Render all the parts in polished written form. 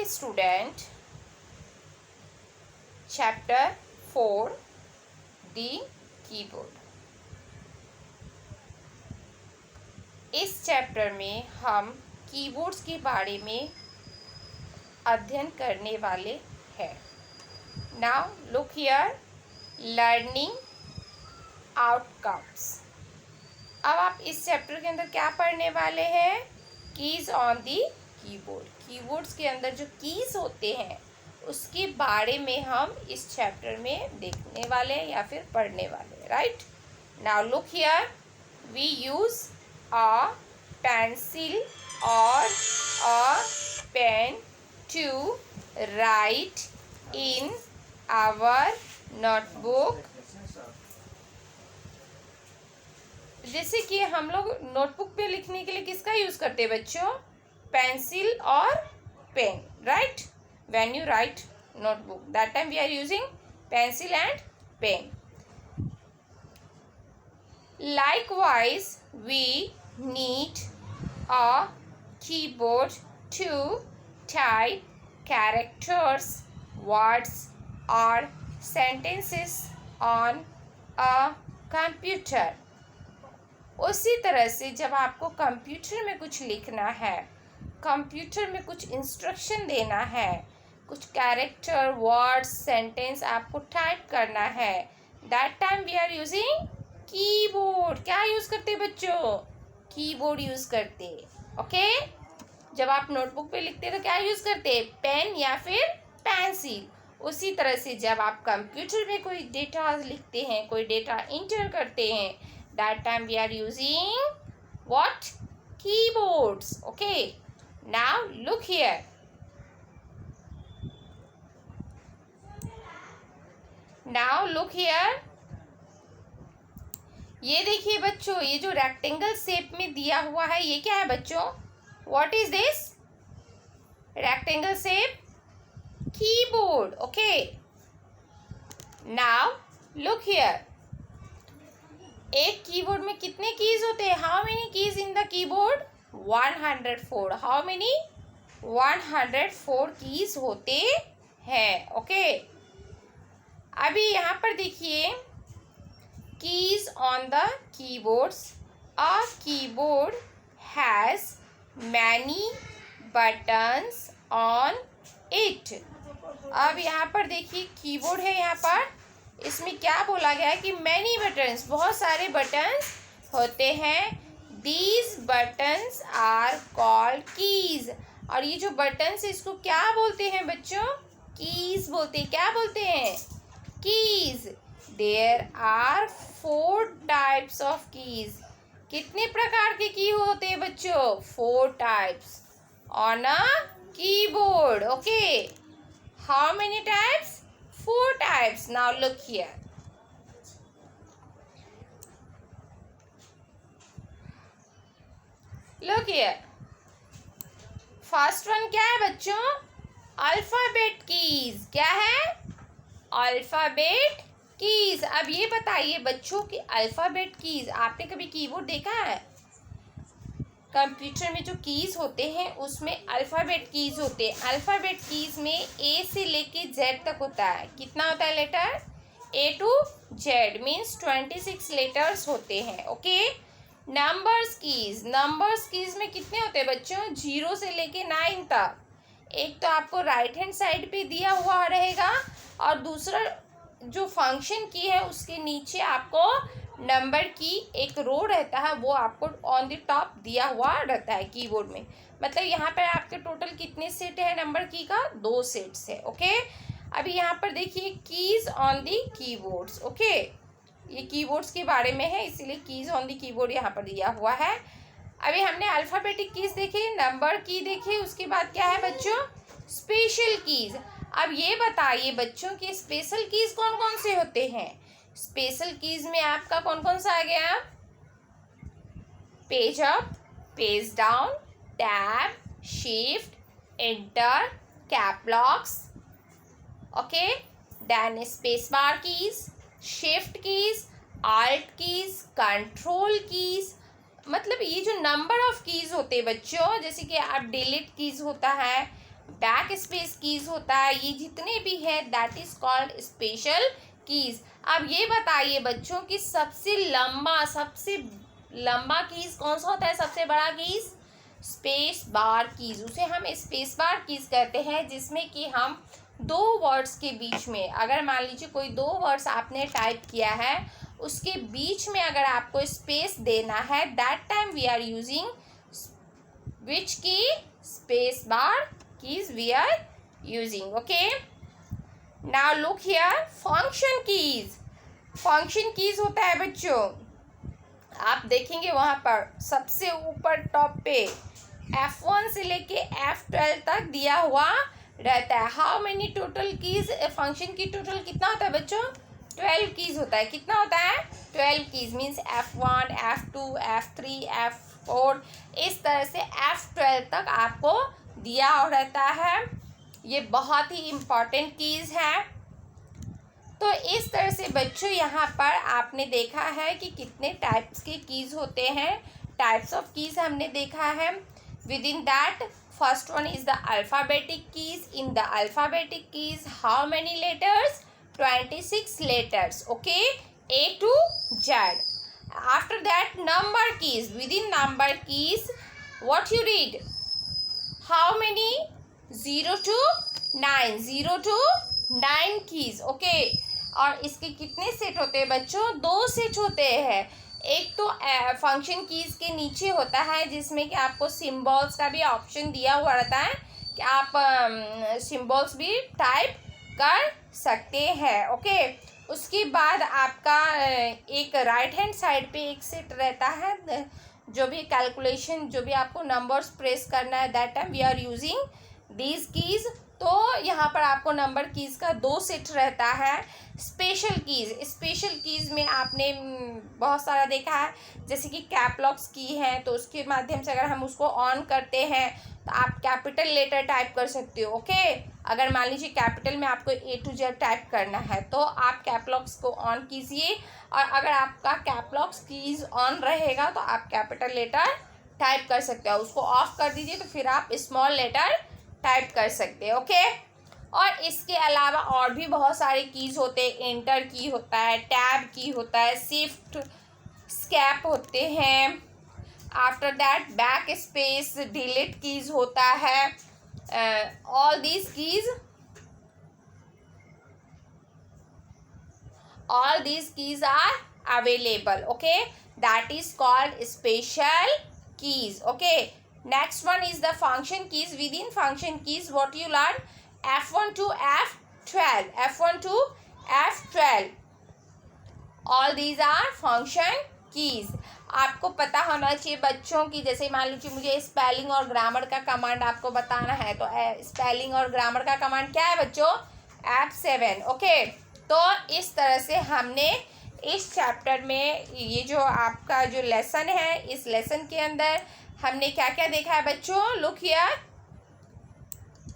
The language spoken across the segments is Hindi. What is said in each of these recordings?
student, chapter 4, the keyboard. इस चैप्टर में हम कीबोर्ड्स के बारे में अध्ययन करने वाले हैं. Now look here, learning outcomes. अब आप इस चैप्टर के अंदर क्या पढ़ने वाले हैं? Keys on the keyboard. Keyboards के अंदर जो कीज होते हैं उसके बारे में हम इस चैप्टर में देखने वाले हैं या फिर पढ़ने वाले हैं. Right. Now look here, we use a pencil or a pen to write in our notebook. जैसे कि हम लोग नोटबुक पे लिखने के लिए किसका यूज़ करते हैं बच्चों? पेंसिल और pen. Right. When you write notebook, that time we are using pencil and pen. Likewise, we need a keyboard to type characters, words, or sentences on a computer. उसी तरह से जब आपको कंप्यूटर में कुछ लिखना है, कंप्यूटर में कुछ इंस्ट्रक्शन देना है, कुछ कैरेक्टर, वर्ड्स, सेंटेंस आपको टाइप करना है, that time we are using keyboard. क्या यूज़ करते हैं बच्चों? कीबोर्ड यूज़ करते. ओके. जब आप नोटबुक पे लिखते हैं तो क्या यूज़ करते हैं? पेन या फिर पेंसिल. उसी तरह से जब आप कंप्यूटर में कोई डेटा लिखते हैं, कोई डेटा इंटर करते हैं, that time we are using what? Keyboards. Okay. Now look here. Now look here. ये देखिए बच्चों, ये जो रेक्टेंगल शेप में दिया हुआ है ये क्या है बच्चों? What is this? Rectangle shape keyboard. Okay. Now look here. एक कीबोर्ड में कितने कीज होते हैं? How many keys in the keyboard? 104. How many? 104 keys होते हैं. ओके. अभी यहाँ पर देखिए, keys on the keyboards. A keyboard has many buttons on it. अब यहाँ पर देखिए कीबोर्ड है, यहाँ पर इसमें क्या बोला गया है कि many buttons, बहुत सारे बटन्स होते हैं. These buttons are called keys. और ये जो बटन्स है इसको क्या बोलते हैं बच्चों? कीज बोलते हैं. क्या बोलते हैं? Keys. There are 4 types of keys. कितने प्रकार के की होते हैं बच्चों? 4 types on a keyboard. Okay. How many types? 4 types. Now look here. Look here. First one क्या है बच्चों? Alphabet keys. क्या है? Alphabet keys. अब ये बताइए बच्चों कि अल्फ़ाबेट कीज, आपने कभी कीबोर्ड देखा है? कंप्यूटर में जो कीज होते हैं उसमें अल्फ़ाबेट कीज होते हैं. अल्फ़ाबेट कीज में ए से लेके जेड तक होता है. कितना होता है letter? A to Z means 26 letters होते हैं. Okay. Numbers keys. Numbers keys में कितने होते हैं बच्चों? 0 से लेके 9 तक. एक तो आपको राइट हैंड साइड पे दिया हुआ रहेगा और दूसरा जो फंक्शन की है उसके नीचे आपको नंबर की एक रो रहता है, वो आपको ऑन द टॉप दिया हुआ रहता है कीबोर्ड में. मतलब यहाँ पर आपके टोटल कितने सेट है नंबर की का? 2 सेट्स है. ओके. अभी यहाँ पर देखिए keys on the keyboards. Okay. ये कीबोर्ड्स के बारे में है इसीलिए कीज ऑन दी कीबोर्ड यहाँ पर दिया हुआ है. अभी हमने अल्फ़ाबेटिक कीज देखे, नंबर की देखे, उसके बाद क्या है बच्चों? Special keys. अब ये बताइए बच्चों कि स्पेशल कीज कौन कौन से होते हैं? स्पेशल कीज में आपका कौन कौन सा आ गया? Page up, page down, tab, shift, enter, cap locks. Okay. Then space bar keys, shift keys, alt keys, control keys. मतलब ये जो नंबर ऑफ कीज होते हैं बच्चों, जैसे कि आप डिलीट कीज होता है, बैक स्पेस कीज होता है, ये जितने भी है that is called special keys. अब ये बताइए बच्चों कि सबसे लंबा कीज कौन सा होता है, सबसे बड़ा कीज स्पेस बार कीज, उसे हम स्पेस बार कीज कहते हैं, जिसमें कि हम दो वर्ड्स के बीच में, अगर मान लीजिए कोई दो वर्ड्स आपने टाइप किया है, उसके बीच में अगर आपको स्पेस देना है, that time we are using which key, space bar keys we are using. Okay, now look here, function keys. Function keys होता है बच्चों, आप देखेंगे वहाँ पर सबसे ऊपर टॉप पे F1 से लेके F12 तक दिया हुआ रहता है। How many total keys, function की टोटल कितना होता है बच्चों, 12 कीज होता है। कितना होता है, 12 keys, means F1, F2, F3, F4, इस तरह से F12 तक आपको दिया रहता है। ये बहुत ही इम्पॉर्टेंट कीज है। तो इस तरह से बच्चों यहाँ पर आपने देखा है कि कितने टाइप्स के कीज होते हैं, टाइप्स ऑफ कीज हमने देखा है। With in that first one is the alphabetic keys. In the alphabetic keys how many letters, 26 letters. Okay, A to Z. After that number keys, within number keys what you read, how many, 0 to 9, 0 to 9 keys. Okay, और इसके कितने सेट होते हैं बच्चों, 2 सेट होते हैं। एक तो फंक्शन कीज के नीचे होता है, जिसमें कि आपको सिम्बॉल्स का भी ऑप्शन दिया हुआ रहता है कि आप सिम्बॉल्स भी टाइप कर सकते हैं। ओके, उसके बाद आपका एक राइट हैंड साइड पे एक सेट रहता है, जो भी कैलकुलेशन, जो भी आपको नंबर्स प्रेस करना है, that time we are using these keys. तो यहाँ पर आपको नंबर कीज का 2 सेट रहता है। स्पेशल कीज में आपने बहुत सारा देखा है, जैसे कि कैपलॉक्स की है, तो उसके माध्यम से अगर हम उसको ऑन करते हैं तो आप कैपिटल लेटर टाइप कर सकते हो। ओके, अगर मान लीजिए कैपिटल में आपको A to Z टाइप करना है तो आप कैपलॉक्स को ऑन कीजिए, और अगर आपका कैपलॉक्स कीज ऑन रहेगा तो आप कैपिटल लेटर टाइप कर सकते हो। उसको ऑफ कर दीजिए तो फिर आप स्मॉल लेटर टाइप कर सकते हैं। ओके, और इसके अलावा और भी बहुत सारे कीज होते हैं। एंटर की होता है, टैब की होता है, शिफ्ट स्कैप होते हैं। After that back space, delete keys होता है। All these keys are available. Okay, that is called special keys. Okay, next one is the function keys. Within function keys what you learn, F1 to F12, F1 to F12, all these are function keys. आपको पता होना चाहिए बच्चों की, जैसे मान लीजिए मुझे स्पेलिंग और ग्रामर का कमांड आपको बताना है, तो स्पेलिंग और ग्रामर का कमांड क्या है बच्चों, F7। ओके, तो इस तरह से हमने इस चैप्टर में, ये जो आपका जो लेसन है, इस लेसन के अंदर हमने क्या क्या देखा है बच्चों, लुक हियर,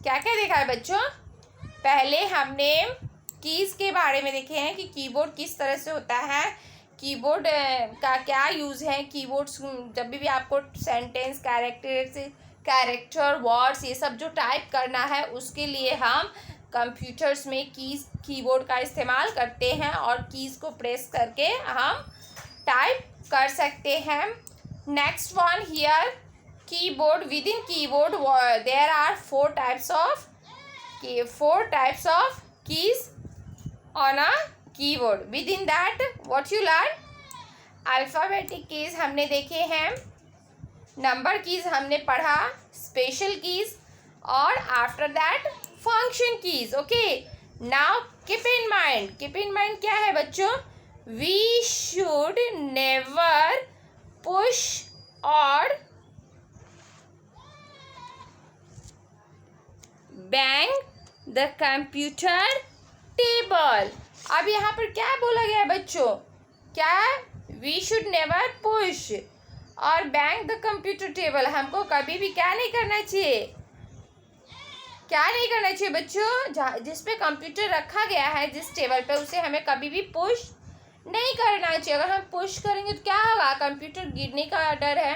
क्या क्या देखा है बच्चों। पहले हमने कीज़ के बारे में देखे हैं कि कीबोर्ड किस तरह से होता है, कीबोर्ड का क्या यूज़ है। कीबोर्ड्स जब भी आपको सेंटेंस, कैरेक्टर, वर्ड्स, ये सब जो टाइप करना है, उसके लिए हम कंप्यूटर्स में कीबोर्ड का इस्तेमाल करते हैं, और कीज़ को प्रेस करके हम टाइप कर सकते हैं। Next one here, keyboard. Within keyboard there are 4 types of keys on a keyboard. Within that what you learn, alphabetic keys हमने देखे हैं, नंबर कीज हमने पढ़ा, स्पेशल कीज, और after that function keys. Okay, now keep in mind क्या है बच्चों, वी शुड नेवर पुश और बैंग द कंप्यूटर टेबल। अब यहाँ पर क्या बोला गया है बच्चों, क्या, वी शुड नेवर पुश और बैंग द कंप्यूटर टेबल। हमको कभी भी क्या नहीं करना चाहिए, क्या नहीं करना चाहिए बच्चों, जिस पे कंप्यूटर रखा गया है, जिस टेबल पे, उसे हमें कभी भी पुश नहीं करना चाहिए। अगर हम पुश करेंगे तो क्या होगा, कंप्यूटर गिरने का डर है,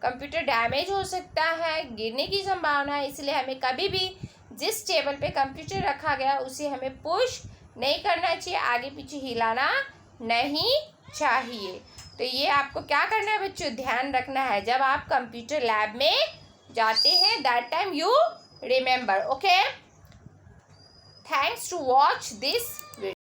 कंप्यूटर डैमेज हो सकता है, गिरने की संभावना है, इसलिए हमें कभी भी जिस टेबल पे कंप्यूटर रखा गया उसे हमें पुश नहीं करना चाहिए, आगे पीछे हिलाना नहीं चाहिए। तो ये आपको क्या करना है बच्चों, ध्यान रखना है जब आप कंप्यूटर लैब में जाते हैं, that time you remember. Okay, thanks to watch this video.